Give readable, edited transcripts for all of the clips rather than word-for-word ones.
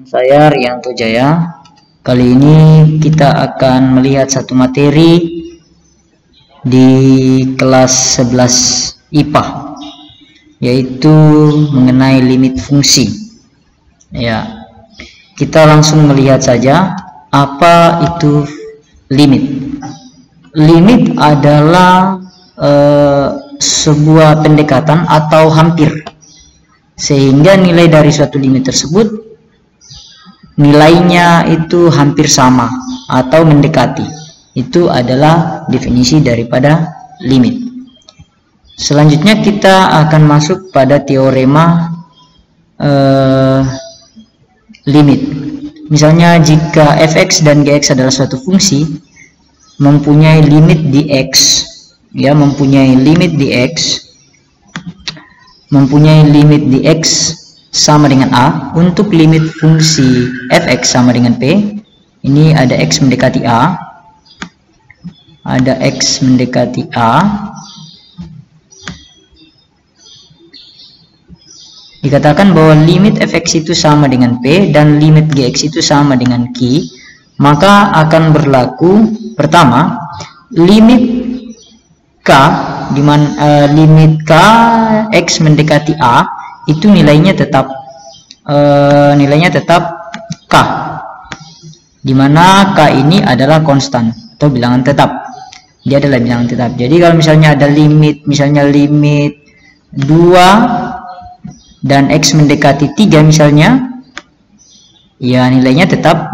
Saya Rianto Jaya. Kali ini kita akan melihat satu materi di kelas 11 IPA, yaitu mengenai limit fungsi. Ya, kita langsung melihat saja apa itu limit. Limit adalah sebuah pendekatan atau hampir, sehingga nilai dari suatu limit tersebut nilainya itu hampir sama atau mendekati. Itu adalah definisi daripada limit. Selanjutnya kita akan masuk pada teorema limit. Misalnya jika fx dan gx adalah suatu fungsi mempunyai limit di x, ya, mempunyai limit di x sama dengan A. Untuk limit fungsi fx sama dengan P, ini ada x mendekati A, ada x mendekati A, dikatakan bahwa limit fx itu sama dengan P dan limit gx itu sama dengan Q, maka akan berlaku pertama limit K, di mana limit K x mendekati A itu nilainya tetap K, di mana K ini adalah konstan atau bilangan tetap. Dia adalah bilangan tetap. Jadi kalau misalnya ada limit, misalnya limit 2 dan x mendekati 3 misalnya, ya nilainya tetap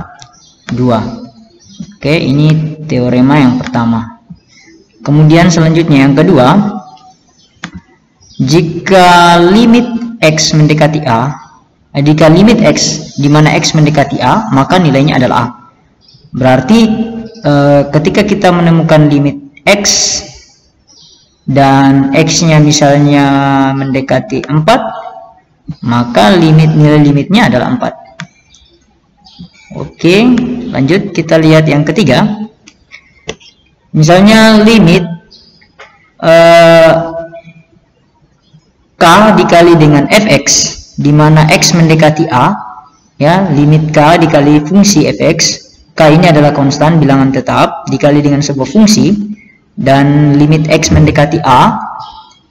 2. Oke, ini teorema yang pertama. Kemudian selanjutnya yang kedua, jika limit x mendekati A, jika limit x di mana x mendekati A, maka nilainya adalah A. Berarti ketika kita menemukan limit x dan x-nya misalnya mendekati 4, maka nilai limitnya adalah 4. Oke, lanjut kita lihat yang ketiga. Misalnya limit K dikali dengan fx, di mana x mendekati A, ya, limit K dikali fungsi fx. K ini adalah konstan bilangan tetap dikali dengan sebuah fungsi, dan limit x mendekati A,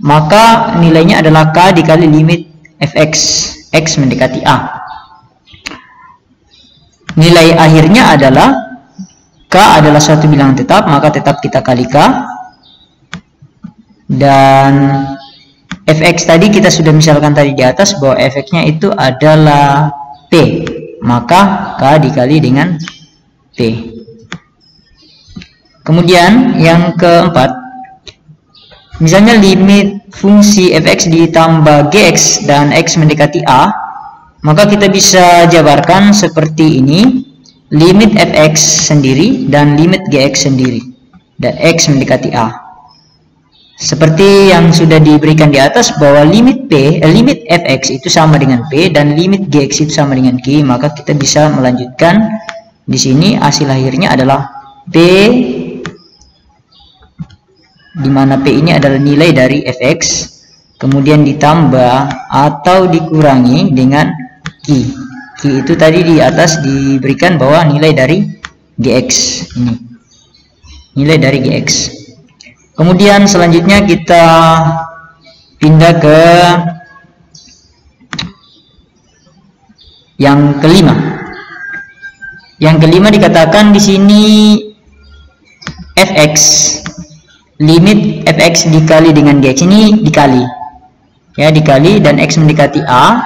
maka nilainya adalah K dikali limit fx x mendekati A. Nilai akhirnya adalah K adalah suatu bilangan tetap, maka tetap kita kali K, dan fx tadi kita sudah misalkan tadi di atas bahwa fx-nya itu adalah P, maka K dikali dengan P. Kemudian yang keempat, misalnya limit fungsi fx ditambah gx dan x mendekati A, maka kita bisa jabarkan seperti ini: limit fx sendiri dan limit gx sendiri, dan x mendekati A. Seperti yang sudah diberikan di atas bahwa limit fx itu sama dengan P dan limit gx itu sama dengan Q, maka kita bisa melanjutkan di sini. Hasil akhirnya adalah P, di mana P ini adalah nilai dari fx, kemudian ditambah atau dikurangi dengan Q. Q itu tadi di atas diberikan bahwa nilai dari gx, ini nilai dari gx. Kemudian selanjutnya kita pindah ke yang kelima. Yang kelima dikatakan di sini fx, limit fx dikali dengan gx, ini dikali, ya, dikali dan x mendekati A.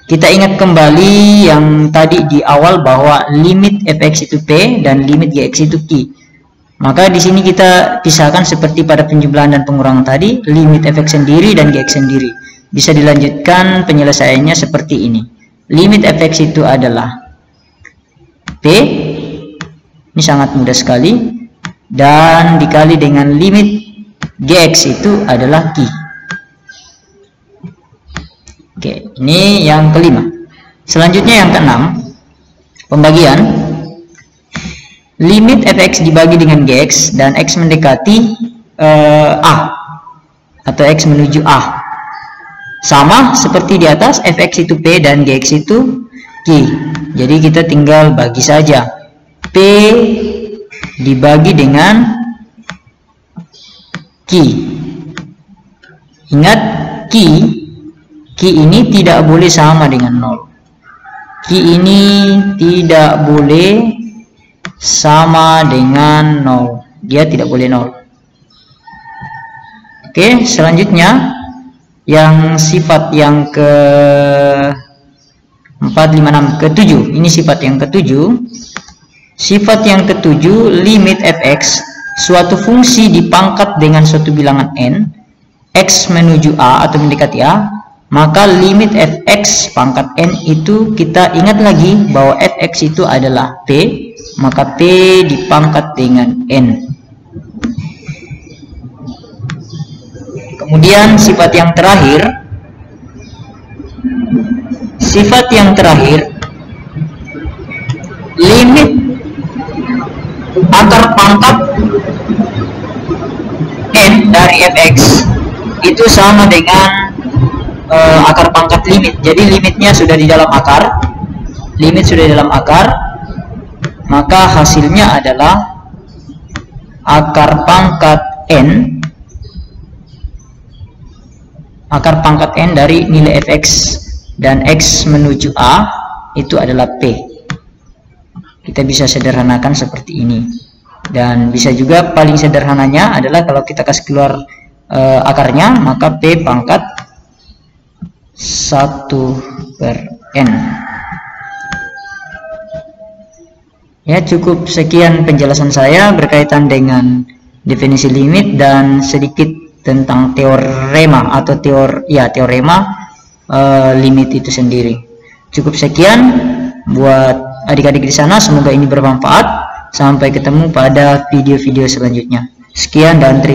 Kita ingat kembali yang tadi di awal bahwa limit fx itu P dan limit gx itu Q. Maka di sini kita pisahkan seperti pada penjumlahan dan pengurangan tadi, limit fx sendiri dan gx sendiri. Bisa dilanjutkan penyelesaiannya seperti ini. Limit fx itu adalah P, ini sangat mudah sekali, dan dikali dengan limit gx itu adalah Q. Oke, ini yang kelima. Selanjutnya yang keenam, pembagian. Limit fx dibagi dengan gx dan x mendekati A atau x menuju A. Sama seperti di atas, fx itu P dan gx itu Q. Jadi kita tinggal bagi saja. P dibagi dengan Q. Ingat, Q ini tidak boleh sama dengan 0. Q ini tidak boleh sama dengan 0. Dia tidak boleh 0. Oke, selanjutnya yang sifat yang ke 4, 5, 6, ke-7. Ini sifat yang ke-7. Sifat yang ke-7, limit fx suatu fungsi dipangkat dengan suatu bilangan n, x menuju a atau mendekati a, maka limit fx pangkat n itu kita ingat lagi bahwa fx itu adalah p, maka p dipangkat dengan n. Kemudian sifat yang terakhir, limit akar pangkat n dari fx itu sama dengan akar pangkat limit. Jadi limitnya sudah di dalam akar, maka hasilnya adalah akar pangkat n dari nilai fx dan x menuju a itu adalah p. Kita bisa sederhanakan seperti ini. Dan bisa juga paling sederhananya adalah kalau kita kasih keluar akarnya, maka p pangkat 1/n. Ya, cukup sekian penjelasan saya berkaitan dengan definisi limit dan sedikit tentang teorema atau teorema limit itu sendiri. Cukup sekian buat adik-adik di sana, semoga ini bermanfaat. Sampai ketemu pada video-video selanjutnya. Sekian dan terima kasih.